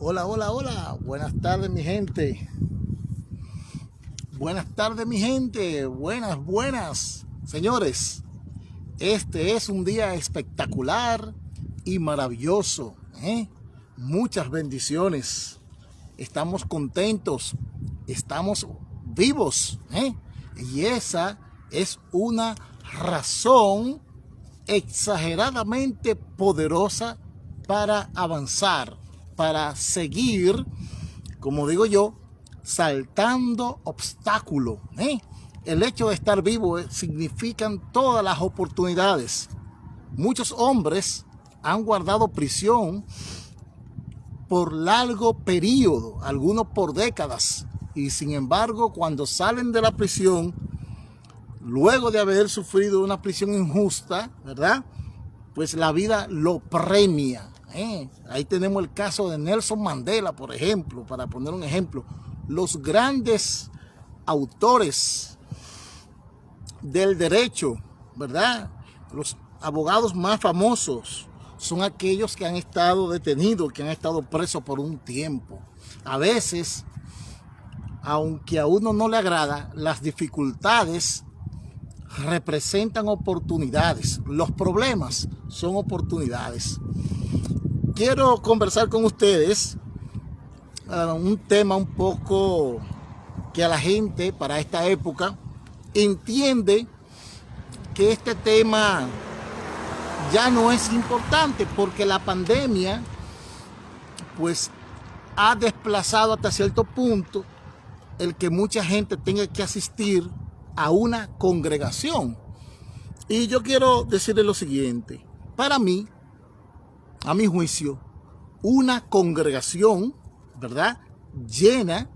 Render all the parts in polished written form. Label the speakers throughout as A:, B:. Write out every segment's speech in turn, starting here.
A: Hola, hola, hola. Buenas tardes, mi gente. Buenas tardes, mi gente. Buenas, buenas. Señores, este es un día espectacular y maravilloso. Muchas bendiciones. Estamos contentos. Estamos vivos. Y esa es una razón exageradamente poderosa para avanzar, para seguir, como digo yo, saltando obstáculos. El hecho de estar vivo significan todas las oportunidades. Muchos hombres han guardado prisión por largo periodo, algunos por décadas, y sin embargo, cuando salen de la prisión, luego de haber sufrido una prisión injusta, ¿verdad? Pues la vida lo premia. Ahí tenemos el caso de Nelson Mandela, por ejemplo, para poner un ejemplo. Los grandes autores del derecho, ¿verdad? Los abogados más famosos son aquellos que han estado detenidos, que han estado presos por un tiempo. A veces, aunque a uno no le agrada, las dificultades representan oportunidades. Los problemas son oportunidades. Quiero conversar con ustedes un tema un poco que a la gente para esta época entiende que este tema ya no es importante porque la pandemia pues ha desplazado hasta cierto punto el que mucha gente tenga que asistir a una congregación. Y yo quiero decirle lo siguiente: para mí, a mi juicio, una congregación, ¿verdad?, llena,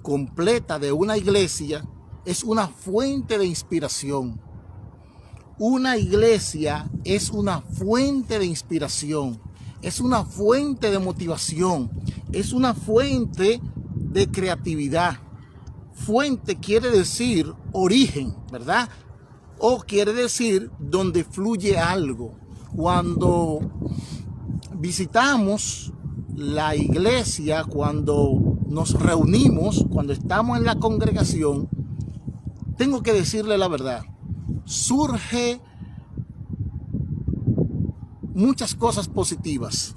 A: completa de una iglesia, es una fuente de inspiración. Una iglesia es una fuente de inspiración, es una fuente de motivación, es una fuente de creatividad. Fuente quiere decir origen, ¿verdad? O quiere decir donde fluye algo. Cuando visitamos la iglesia, cuando nos reunimos, cuando estamos en la congregación, tengo que decirle la verdad, surgen muchas cosas positivas,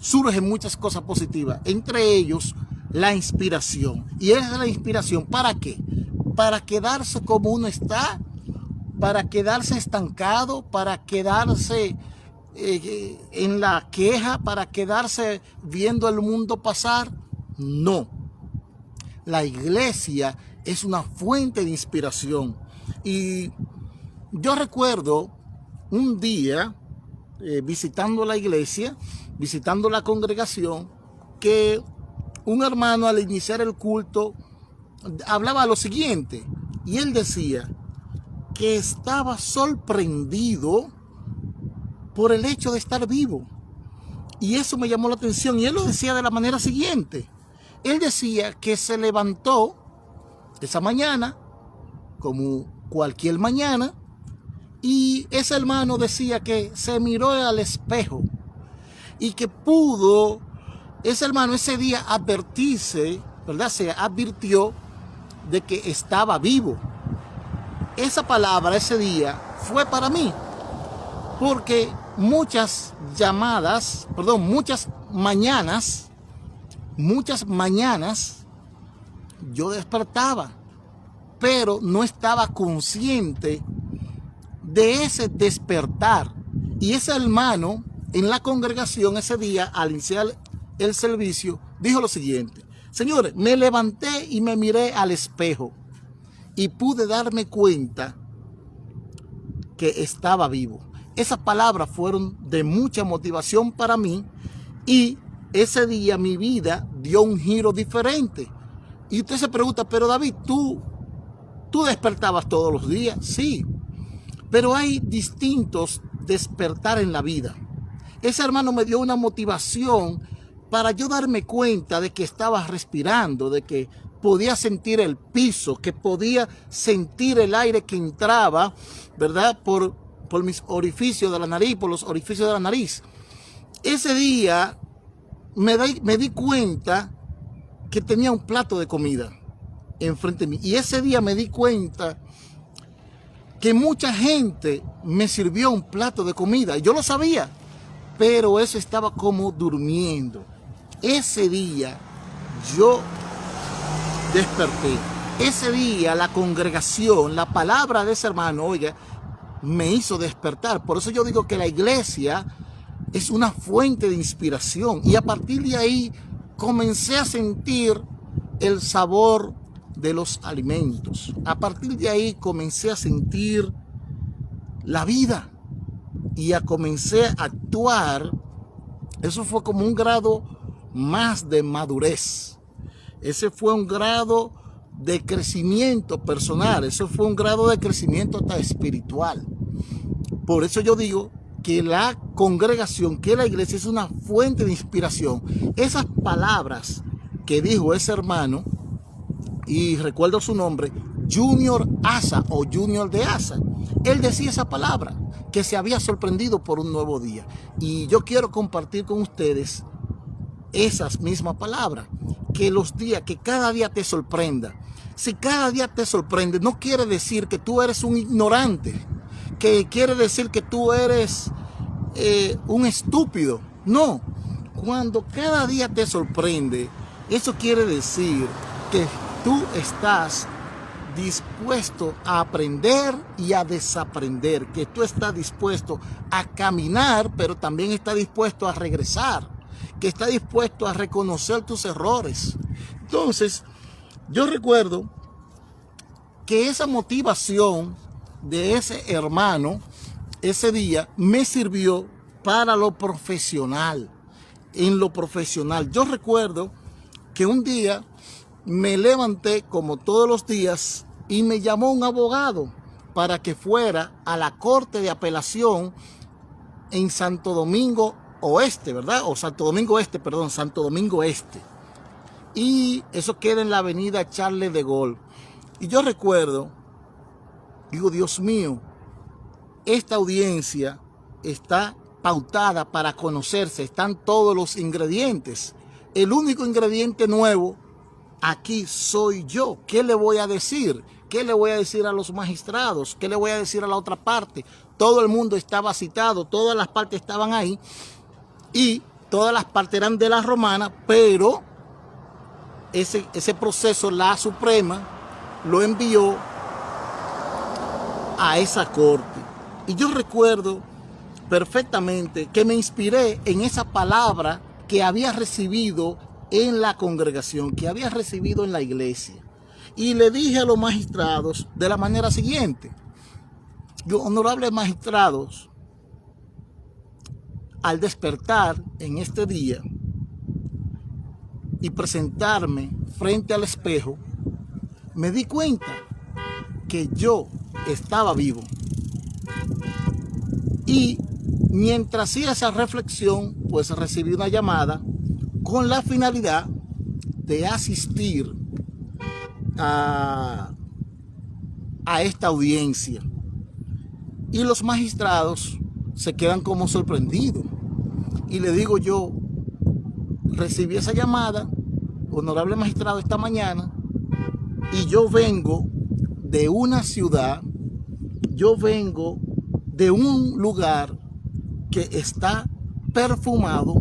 A: entre ellos la inspiración. ¿Y es la inspiración para qué? Para quedarse como uno está, para quedarse estancado, para quedarse en la queja, para quedarse viendo el mundo pasar. No. La iglesia es una fuente de inspiración. Y yo recuerdo un día visitando la iglesia, visitando la congregación, que un hermano al iniciar el culto hablaba lo siguiente, y él decía que estaba sorprendido por el hecho de estar vivo. Y eso me llamó la atención, y él lo decía de la manera siguiente. Él decía que se levantó esa mañana, como cualquier mañana, y ese hermano decía que se miró al espejo y que pudo, ese hermano ese día advertirse, ¿verdad? Se advirtió de que estaba vivo. Esa palabra ese día fue para mí, porque muchas mañanas yo despertaba, pero no estaba consciente de ese despertar. Y ese hermano en la congregación ese día, al iniciar el servicio, dijo lo siguiente: señores, me levanté y me miré al espejo y pude darme cuenta que estaba vivo. Esas palabras fueron de mucha motivación para mí, y ese día mi vida dio un giro diferente. Y usted se pregunta, pero David, ¿tú despertabas todos los días? Sí, pero hay distintos despertar en la vida. Ese hermano me dio una motivación para yo darme cuenta de que estaba respirando, de que podía sentir el piso, que podía sentir el aire que entraba, ¿verdad?, por mis orificios de la nariz, por los orificios de la nariz. Ese día me di cuenta que tenía un plato de comida enfrente de mí. Y ese día me di cuenta que mucha gente me sirvió un plato de comida. Yo lo sabía, pero eso estaba como durmiendo. Ese día yo desperté. Ese día la congregación, la palabra de ese hermano, oiga, me hizo despertar. Por eso yo digo que la iglesia es una fuente de inspiración. Y a partir de ahí comencé a sentir el sabor de los alimentos. A partir de ahí comencé a sentir la vida y comencé a actuar. Eso fue como un grado más de madurez. Ese fue un grado de crecimiento personal. Eso fue un grado de crecimiento hasta espiritual. Por eso yo digo que la congregación, que la iglesia es una fuente de inspiración. Esas palabras que dijo ese hermano, y recuerdo su nombre, Junior Asa o Junior de Asa. Él decía esa palabra, que se había sorprendido por un nuevo día. Y yo quiero compartir con ustedes esas mismas palabras. Que los días, que cada día te sorprenda. Si cada día te sorprende, no quiere decir que tú eres un ignorante, que quiere decir que tú eres un estúpido. No, cuando cada día te sorprende, eso quiere decir que tú estás dispuesto a aprender y a desaprender, que tú estás dispuesto a caminar, pero también estás dispuesto a regresar, que estás dispuesto a reconocer tus errores. Entonces, yo recuerdo que esa motivación de ese hermano, ese día, me sirvió para lo profesional. En lo profesional, yo recuerdo que un día me levanté como todos los días y me llamó un abogado para que fuera a la Corte de Apelación en Santo Domingo Oeste, ¿verdad? O Santo Domingo Este, perdón, Santo Domingo Este. Y eso queda en la avenida Charles de Gaulle. Y yo recuerdo, digo, Dios mío, esta audiencia está pautada para conocerse, están todos los ingredientes. El único ingrediente nuevo aquí soy yo. ¿Qué le voy a decir? ¿Qué le voy a decir a los magistrados? ¿Qué le voy a decir a la otra parte? Todo el mundo estaba citado, todas las partes estaban ahí y todas las partes eran de la romana, pero ese proceso, la Suprema lo envió a esa corte. Y yo recuerdo perfectamente que me inspiré en esa palabra que había recibido en la congregación, que había recibido en la iglesia. Y le dije a los magistrados de la manera siguiente: yo, honorables magistrados, al despertar en este día y presentarme frente al espejo, me di cuenta que yo estaba vivo. Y mientras hacía esa reflexión, pues recibí una llamada con la finalidad de asistir a esta audiencia. Y los magistrados se quedan como sorprendidos. Y le digo yo: recibí esa llamada, honorable magistrado, esta mañana, y yo vengo de una ciudad, yo vengo de un lugar que está perfumado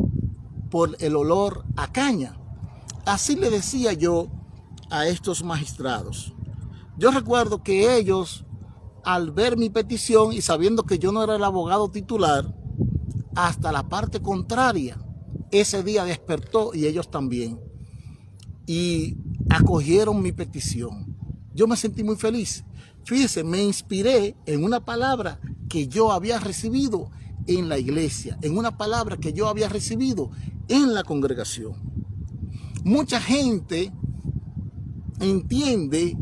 A: por el olor a caña. Así le decía yo a estos magistrados. Yo recuerdo que ellos, al ver mi petición y sabiendo que yo no era el abogado titular, hasta la parte contraria, ese día despertó, y ellos también, y acogieron mi petición. Yo me sentí muy feliz. Fíjense, me inspiré en una palabra que yo había recibido en la iglesia, en una palabra que yo había recibido en la congregación. Mucha gente entiende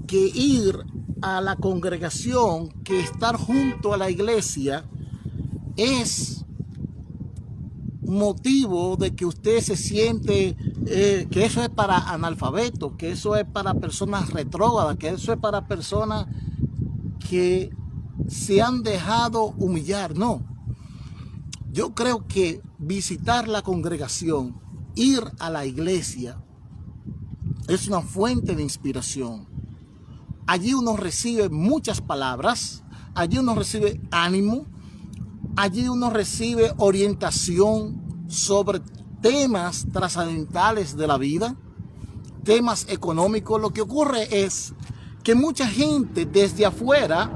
A: que ir a la congregación, que estar junto a la iglesia, es motivo de que usted se siente que eso es para analfabetos, que eso es para personas retrógradas, que eso es para personas que se han dejado humillar. No. Yo creo que visitar la congregación, ir a la iglesia, es una fuente de inspiración. Allí uno recibe muchas palabras, allí uno recibe ánimo, allí uno recibe orientación sobre temas trascendentales de la vida, temas económicos. Lo que ocurre es que mucha gente desde afuera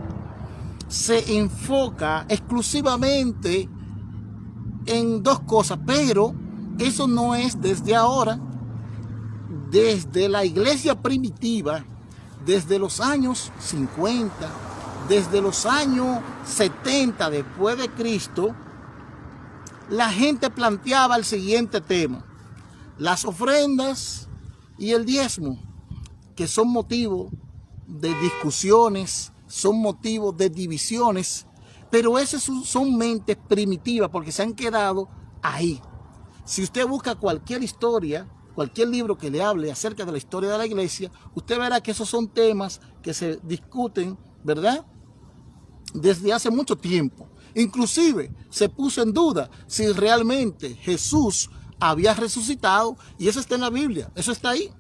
A: se enfoca exclusivamente en dos cosas, pero eso no es desde ahora. Desde la iglesia primitiva, desde los años 50, desde los años 70 después de Cristo, la gente planteaba el siguiente tema: las ofrendas y el diezmo, que son motivo de discusiones, son motivo de divisiones, pero esas son mentes primitivas porque se han quedado ahí. Si usted busca cualquier historia, cualquier libro que le hable acerca de la historia de la iglesia, usted verá que esos son temas que se discuten, ¿verdad?, desde hace mucho tiempo. Inclusive se puso en duda si realmente Jesús había resucitado, y eso está en la Biblia, eso está ahí.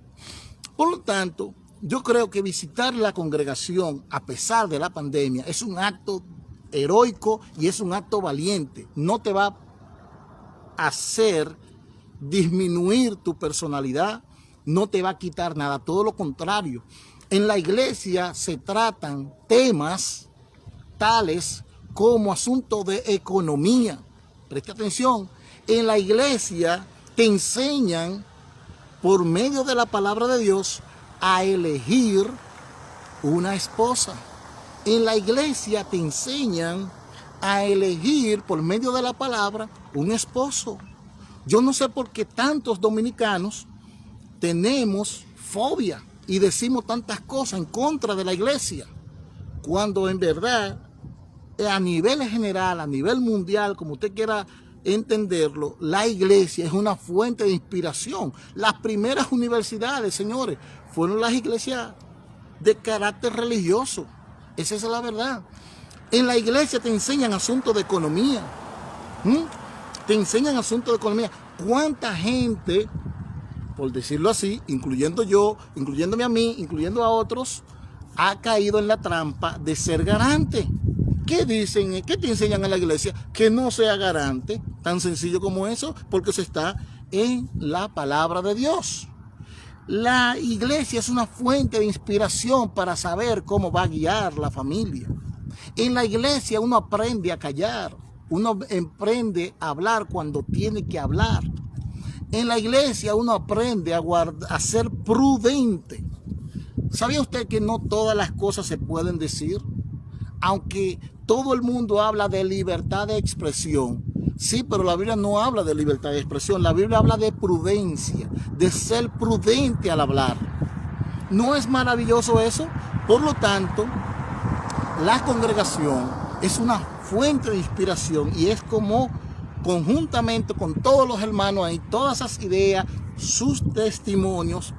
A: Por lo tanto, yo creo que visitar la congregación a pesar de la pandemia es un acto heroico y es un acto valiente. No te va a hacer disminuir tu personalidad, no te va a quitar nada, todo lo contrario. En la iglesia se tratan temas tales como asuntos de economía. Presta atención, en la iglesia te enseñan por medio de la palabra de Dios a elegir una esposa. En la iglesia te enseñan a elegir por medio de la palabra un esposo. Yo no sé por qué tantos dominicanos tenemos fobia y decimos tantas cosas en contra de la iglesia, cuando en verdad, a nivel general, a nivel mundial, como usted quiera entenderlo, la iglesia es una fuente de inspiración. Las primeras universidades, señores, fueron las iglesias de carácter religioso. Esa es la verdad. En la iglesia te enseñan asuntos de economía. Te enseñan asuntos de economía. ¿Cuánta gente, por decirlo así, incluyendo yo, incluyéndome a mí, incluyendo a otros, ha caído en la trampa de ser garante? ¿Qué dicen? ¿Qué te enseñan en la iglesia? Que no sea garante, tan sencillo como eso, porque se está en la palabra de Dios. La iglesia es una fuente de inspiración para saber cómo va a guiar la familia. En la iglesia uno aprende a callar, uno aprende a hablar cuando tiene que hablar. En la iglesia uno aprende a ser prudente. ¿Sabía usted que no todas las cosas se pueden decir? Aunque todo el mundo habla de libertad de expresión, sí, pero la Biblia no habla de libertad de expresión. La Biblia habla de prudencia, de ser prudente al hablar. ¿No es maravilloso eso? Por lo tanto, la congregación es una fuente de inspiración y es como conjuntamente con todos los hermanos ahí, todas esas ideas, sus testimonios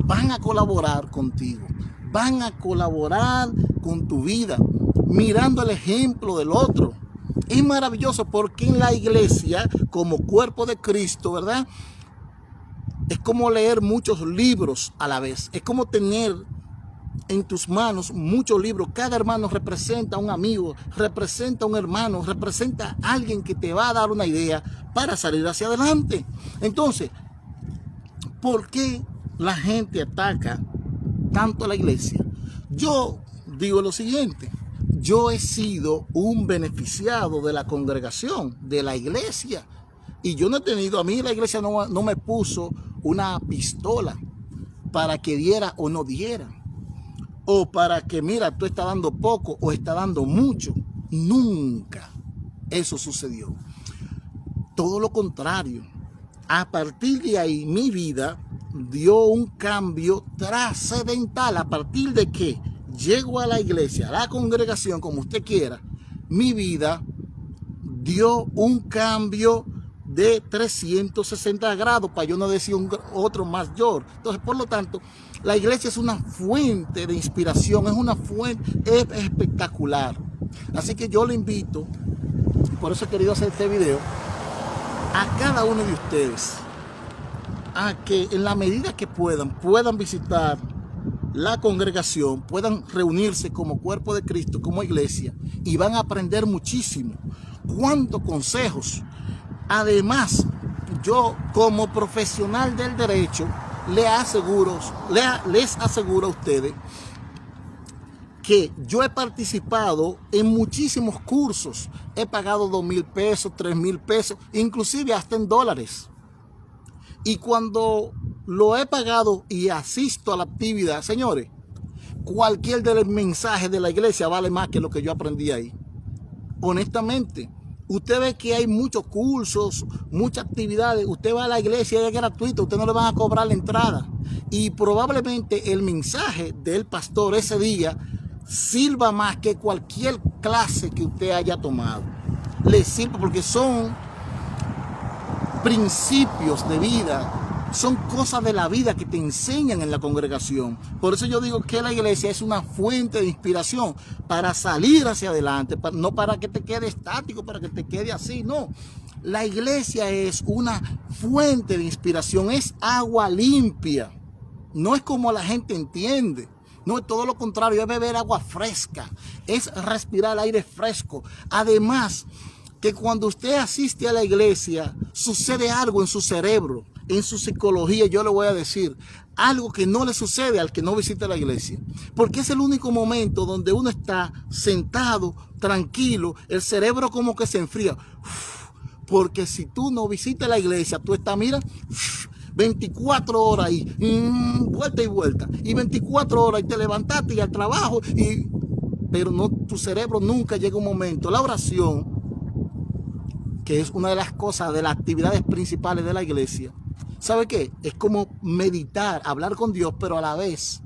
A: van a colaborar contigo, van a colaborar con tu vida, mirando el ejemplo del otro. Es maravilloso porque en la iglesia, como cuerpo de Cristo, ¿verdad?, es como leer muchos libros a la vez. Es como tener en tus manos muchos libros. Cada hermano representa a un amigo, representa a un hermano, representa a alguien que te va a dar una idea para salir hacia adelante. Entonces, ¿por qué la gente ataca tanto a la iglesia? Yo digo lo siguiente: yo he sido un beneficiado de la congregación, de la iglesia. Y yo no he tenido, a mí la iglesia no me puso una pistola para que diera o no diera. O para que, mira, tú estás dando poco o estás dando mucho. Nunca eso sucedió. Todo lo contrario. A partir de ahí, mi vida dio un cambio trascendental. A partir de que llego a la iglesia, a la congregación, como usted quiera, mi vida dio un cambio de 360 grados, para yo no decir otro mayor. Entonces, por lo tanto, la iglesia es una fuente de inspiración, es una fuente, es espectacular. Así que yo le invito por eso he querido hacer este video, a cada uno de ustedes, a que en la medida que puedan visitar la congregación, puedan reunirse como cuerpo de Cristo, como iglesia, y van a aprender muchísimo. ¿Cuántos consejos? Además, yo como profesional del derecho, les aseguro a ustedes que yo he participado en muchísimos cursos. He pagado 2,000 pesos, 3,000 pesos, inclusive hasta en dólares. Y cuando lo he pagado y asisto a la actividad, señores, cualquier del mensaje de la iglesia vale más que lo que yo aprendí ahí. Honestamente, usted ve que hay muchos cursos, muchas actividades. Usted va a la iglesia y es gratuito, usted no le van a cobrar la entrada. Y probablemente el mensaje del pastor ese día sirva más que cualquier clase que usted haya tomado. Le sirve porque son principios de vida, son cosas de la vida que te enseñan en la congregación. Por eso yo digo que la iglesia es una fuente de inspiración para salir hacia adelante, no para que te quede estático, para que te quede así, no. La iglesia es una fuente de inspiración, es agua limpia, no es como la gente entiende. No, es todo lo contrario, es beber agua fresca, es respirar aire fresco. Además, que cuando usted asiste a la iglesia, sucede algo en su cerebro, en su psicología, yo le voy a decir, algo que no le sucede al que no visita la iglesia. Porque es el único momento donde uno está sentado, tranquilo, el cerebro como que se enfría. Porque si tú no visitas la iglesia, tú estás, mira, 24 horas ahí, vuelta y vuelta, y 24 horas y te levantaste y al trabajo, pero no, tu cerebro nunca llega un momento. La oración, que es una de las cosas, de las actividades principales de la iglesia, ¿sabe qué? Es como meditar, hablar con Dios, pero a la vez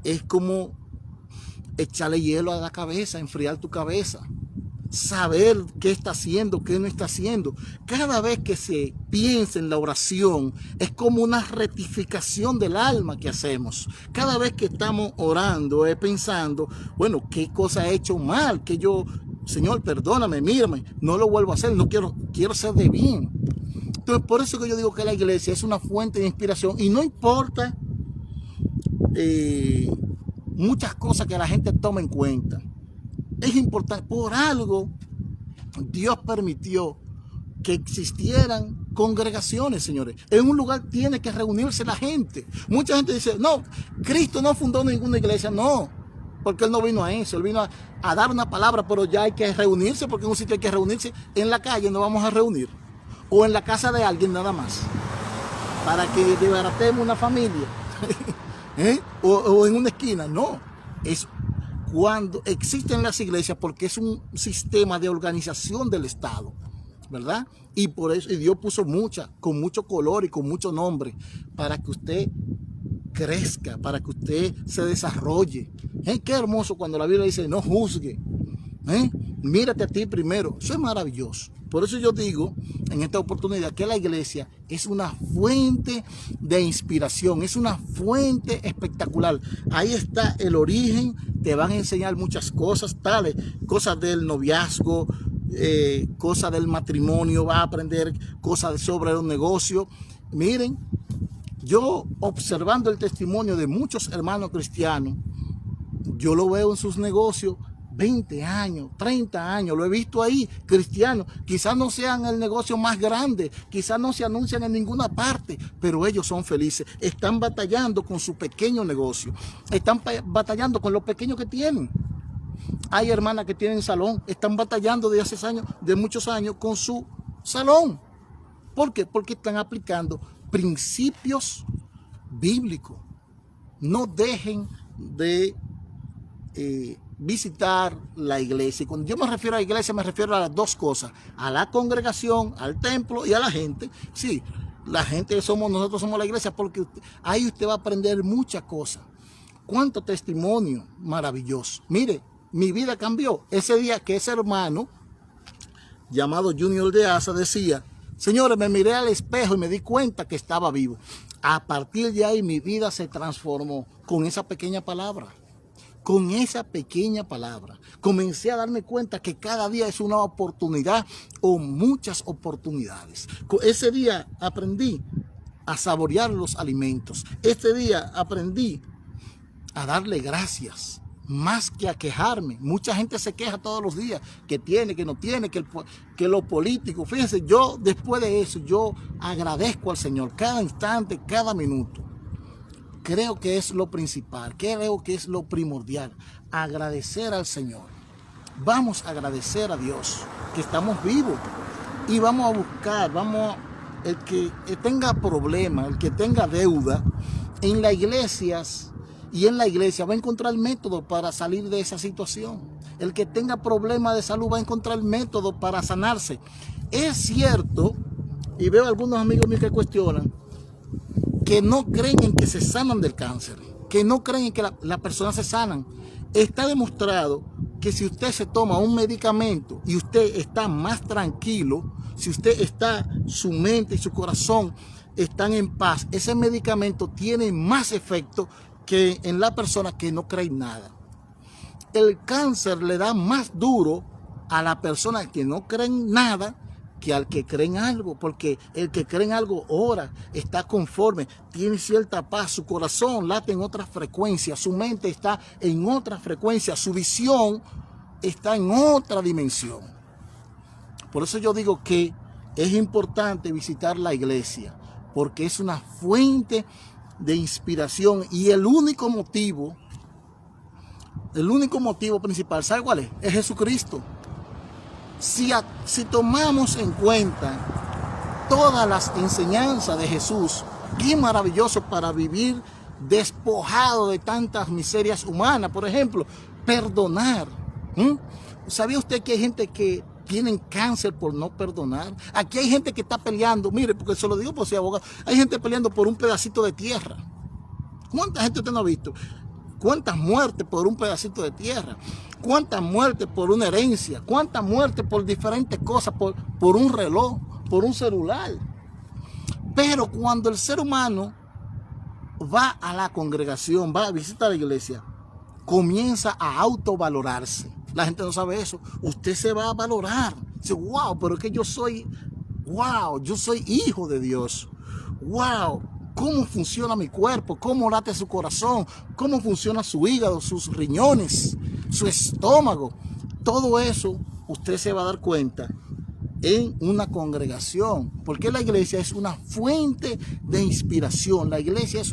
A: es como echarle hielo a la cabeza, enfriar tu cabeza, saber qué está haciendo, qué no está haciendo. Cada vez que se piensa en la oración, es como una rectificación del alma que hacemos. Cada vez que estamos orando, pensando, bueno, qué cosa he hecho mal, que yo, Señor, perdóname, mírame, no lo vuelvo a hacer, no quiero ser de bien. Entonces, por eso que yo digo que la iglesia es una fuente de inspiración, y no importa muchas cosas que la gente toma en cuenta. Es importante, por algo Dios permitió que existieran congregaciones, señores. En un lugar tiene que reunirse la gente. Mucha gente dice, no, Cristo no fundó ninguna iglesia. No, porque Él no vino a eso. Él vino a dar una palabra, pero ya hay que reunirse, porque en un sitio hay que reunirse. En la calle nos vamos a reunir, o en la casa de alguien nada más, para que desbaratemos una familia. o en una esquina. No, es cuando existen las iglesias, porque es un sistema de organización del Estado, ¿verdad? Y por eso, y Dios puso muchas, con mucho color y con mucho nombre, para que usted crezca, para que usted se desarrolle. Qué hermoso cuando la Biblia dice, no juzgue. Mírate a ti primero. Eso es maravilloso. Por eso yo digo en esta oportunidad que la iglesia es una fuente de inspiración, es una fuente espectacular. Ahí está el origen, te van a enseñar muchas cosas, tales cosas del noviazgo, cosas del matrimonio, va a aprender cosas sobre los negocios. Miren, yo observando el testimonio de muchos hermanos cristianos, yo lo veo en sus negocios, 20 años, 30 años, lo he visto ahí, cristianos. Quizás no sean el negocio más grande, quizás no se anuncian en ninguna parte, pero ellos son felices. Están batallando con su pequeño negocio, están batallando con lo pequeño que tienen. Hay hermanas que tienen salón, están batallando de hace años, de muchos años, con su salón. ¿Por qué? Porque están aplicando principios bíblicos. No dejen de visitar la iglesia. Y cuando yo me refiero a la iglesia, me refiero a las dos cosas: a la congregación, al templo, y a la gente. Sí, la gente nosotros somos la iglesia, porque ahí usted va a aprender muchas cosas. Cuánto testimonio maravilloso. Mire, mi vida cambió ese día que ese hermano llamado Junior de Asa decía, señores, me miré al espejo y me di cuenta que estaba vivo. A partir de ahí mi vida se transformó con esa pequeña palabra. Con esa pequeña palabra comencé a darme cuenta que cada día es una oportunidad o muchas oportunidades. Ese día aprendí a saborear los alimentos. Este día aprendí a darle gracias, más que a quejarme. Mucha gente se queja todos los días, que tiene, que no tiene, que lo político. Fíjense, yo después de eso, yo agradezco al Señor cada instante, cada minuto. Creo que es lo principal, creo que es lo primordial, agradecer al Señor. Vamos a agradecer a Dios que estamos vivos y vamos a buscar, el que tenga problemas, el que tenga deuda, en las iglesias y en la iglesia va a encontrar el método para salir de esa situación. El que tenga problemas de salud va a encontrar el método para sanarse. Es cierto, y veo algunos amigos míos que cuestionan, que no creen en que se sanan del cáncer, que no creen en que las personas se sanan. Está demostrado que si usted se toma un medicamento y usted está más tranquilo, si usted está, su mente y su corazón están en paz, ese medicamento tiene más efecto que en la persona que no cree en nada. El cáncer le da más duro a la persona que no cree en nada que al que cree en algo, porque el que cree en algo ora, está conforme, tiene cierta paz, su corazón late en otra frecuencia, su mente está en otra frecuencia, su visión está en otra dimensión. Por eso yo digo que es importante visitar la iglesia, porque es una fuente de inspiración y el único motivo principal, ¿sabe cuál es? Es Jesucristo. Si tomamos en cuenta todas las enseñanzas de Jesús, qué maravilloso para vivir despojado de tantas miserias humanas. Por ejemplo, perdonar. ¿Sabía usted que hay gente que tienen cáncer por no perdonar? Aquí hay gente que está peleando, mire, porque se lo digo por ser abogado, hay gente peleando por un pedacito de tierra. ¿Cuánta gente usted no ha visto? ¿Cuántas muertes por un pedacito de tierra? ¿Cuántas muertes por una herencia? ¿Cuántas muertes por diferentes cosas? Por un reloj, por un celular. Pero cuando el ser humano va a la congregación, va a visitar la iglesia, comienza a autovalorarse. La gente no sabe eso. Usted se va a valorar. Dice, wow, pero es que yo soy hijo de Dios. Wow. ¿Cómo funciona mi cuerpo? ¿Cómo late su corazón? ¿Cómo funciona su hígado, sus riñones, su estómago? Todo eso usted se va a dar cuenta en una congregación, porque la iglesia es una fuente de inspiración, la iglesia es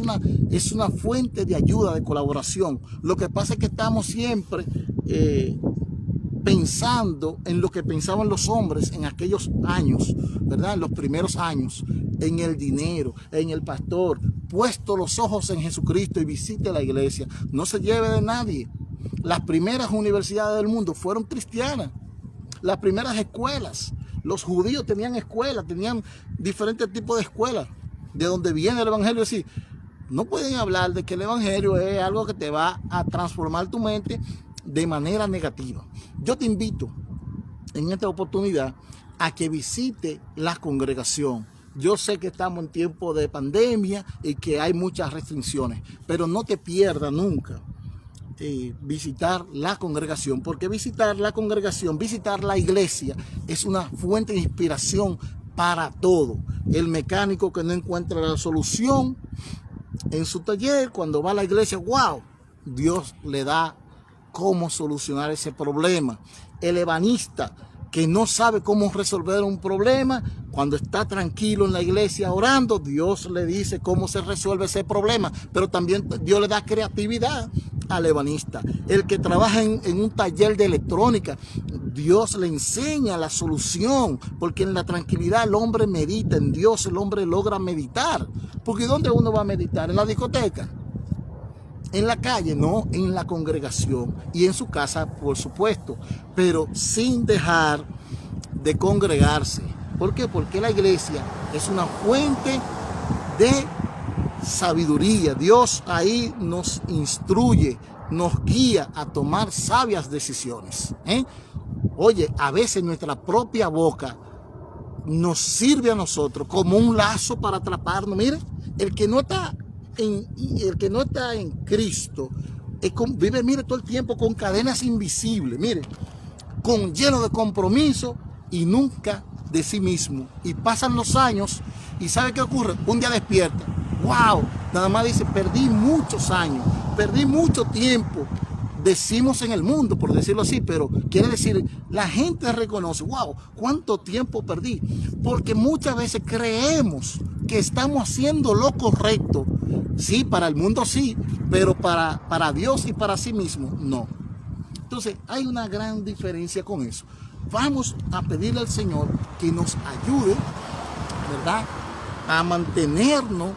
A: una fuente de ayuda, de colaboración. Lo que pasa es que estamos siempre pensando en lo que pensaban los hombres en aquellos años, ¿verdad? En los primeros años, en el dinero, en el pastor. Puesto los ojos en Jesucristo y visite la iglesia. No se lleve de nadie. Las primeras universidades del mundo fueron cristianas. Las primeras escuelas. Los judíos tenían escuelas, tenían diferentes tipos de escuelas. De donde viene el evangelio, es decir, no pueden hablar de que el evangelio es algo que te va a transformar tu mente de manera negativa. Yo te invito en esta oportunidad a que visite la congregación. Yo sé que estamos en tiempo de pandemia y que hay muchas restricciones, pero no te pierdas nunca visitar la congregación, porque visitar la congregación, visitar la iglesia es una fuente de inspiración para todo. El mecánico que no encuentra la solución en su taller, cuando va a la iglesia, wow, Dios le da cómo solucionar ese problema. El ebanista que no sabe cómo resolver un problema, cuando está tranquilo en la iglesia orando, Dios le dice cómo se resuelve ese problema, pero también Dios le da creatividad al ebanista. El que trabaja en un taller de electrónica, Dios le enseña la solución, porque en la tranquilidad el hombre medita, en Dios el hombre logra meditar. Porque ¿dónde uno va a meditar? ¿En la discoteca? En la calle, no, en la congregación y en su casa, por supuesto, pero sin dejar de congregarse. ¿Por qué? Porque la iglesia es una fuente de sabiduría. Dios ahí nos instruye, nos guía a tomar sabias decisiones. Oye, a veces nuestra propia boca nos sirve a nosotros como un lazo para atraparnos. Mire, el que no está en Cristo, vive, mire, todo el tiempo con cadenas invisibles, mire, lleno de compromiso y nunca de sí mismo. Y pasan los años y ¿sabe qué ocurre? Un día despierta. ¡Wow! Nada más dice, perdí muchos años, perdí mucho tiempo. Decimos en el mundo, por decirlo así, pero quiere decir, la gente reconoce, wow, cuánto tiempo perdí. Porque muchas veces creemos que estamos haciendo lo correcto. Sí, para el mundo sí, pero para Dios y para sí mismo, no. Entonces, hay una gran diferencia con eso. Vamos a pedirle al Señor que nos ayude, ¿verdad?, a mantenernos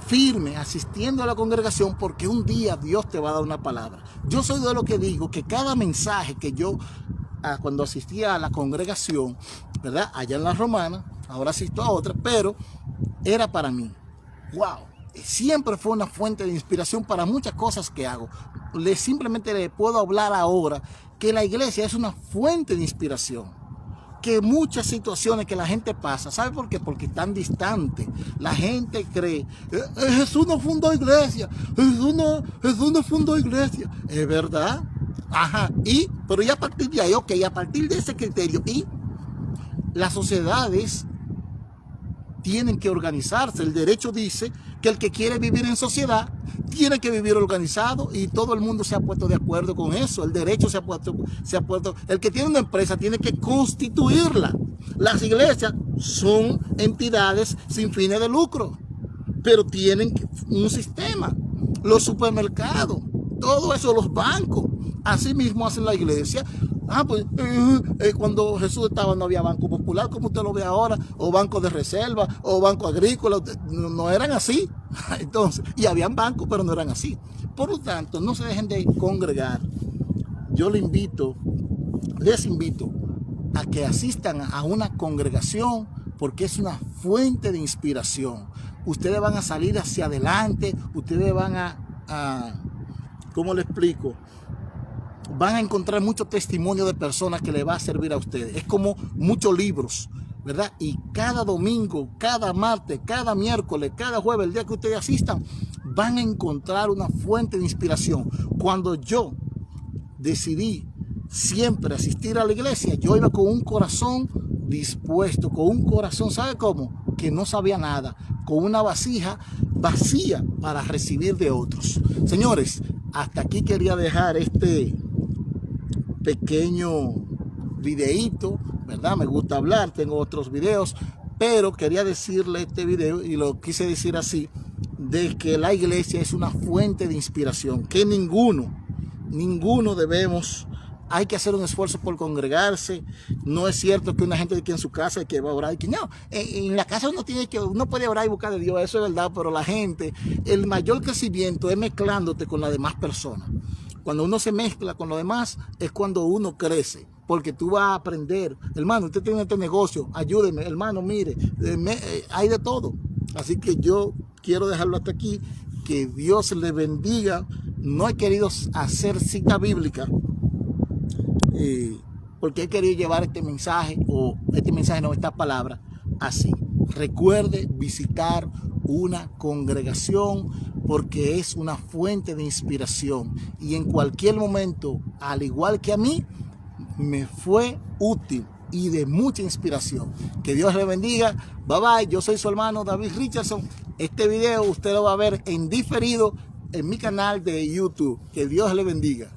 A: firme, asistiendo a la congregación, porque un día Dios te va a dar una palabra. Yo soy de lo que digo que cada mensaje que yo, cuando asistía a la congregación, ¿verdad?, allá en la Romana, ahora asisto a otra, pero era para mí. ¡Wow! Siempre fue una fuente de inspiración para muchas cosas que hago. Simplemente le puedo hablar ahora que la iglesia es una fuente de inspiración. Que muchas situaciones que la gente pasa, ¿sabe por qué? Porque están distantes. La gente cree, Jesús no fundó iglesia, Jesús no fundó iglesia. ¿Es verdad? Ajá, pero ya a partir de ahí, ok, a partir de ese criterio, y las sociedades tienen que organizarse. El derecho dice que el que quiere vivir en sociedad tiene que vivir organizado, y todo el mundo se ha puesto de acuerdo con eso. El derecho se ha puesto. El que tiene una empresa tiene que constituirla. Las iglesias son entidades sin fines de lucro, pero tienen un sistema. Los supermercados, todo eso, los bancos, así mismo hacen la iglesia. Cuando Jesús estaba no había banco popular como usted lo ve ahora, o banco de reserva, o banco agrícola. No eran así. Entonces, y habían bancos, pero no eran así. Por lo tanto, no se dejen de congregar. Yo les invito a que asistan a una congregación, porque es una fuente de inspiración. Ustedes van a salir hacia adelante, ustedes van a ¿cómo le explico? Van a encontrar mucho testimonio de personas que les va a servir a ustedes. Es como muchos libros, ¿verdad? Y cada domingo, cada martes, cada miércoles, cada jueves, el día que ustedes asistan, van a encontrar una fuente de inspiración. Cuando yo decidí siempre asistir a la iglesia, yo iba con un corazón dispuesto, con un corazón, ¿sabe cómo? Que no sabía nada, con una vasija vacía para recibir de otros. Señores, hasta aquí quería dejar este pequeño videíto, ¿verdad? Me gusta hablar, tengo otros videos, pero quería decirle este video, y lo quise decir así, de que la iglesia es una fuente de inspiración, que ninguno debemos. Hay que hacer un esfuerzo por congregarse. No es cierto que una gente que en su casa que va a orar y que no, en la casa uno puede orar y buscar de Dios, eso es verdad, pero la gente, el mayor crecimiento es mezclándote con las demás personas. Cuando uno se mezcla con los demás es cuando uno crece, porque tú vas a aprender. Hermano, usted tiene este negocio, ayúdeme, hermano, mire, hay de todo. Así que yo quiero dejarlo hasta aquí. Que Dios le bendiga. No he querido hacer cita bíblica, porque he querido llevar este mensaje, esta palabra, así. Recuerde visitar una congregación, porque es una fuente de inspiración, y en cualquier momento, al igual que a mí, me fue útil y de mucha inspiración. Que Dios le bendiga. Bye bye. Yo soy su hermano David Richardson. Este video usted lo va a ver en diferido en mi canal de YouTube. Que Dios le bendiga.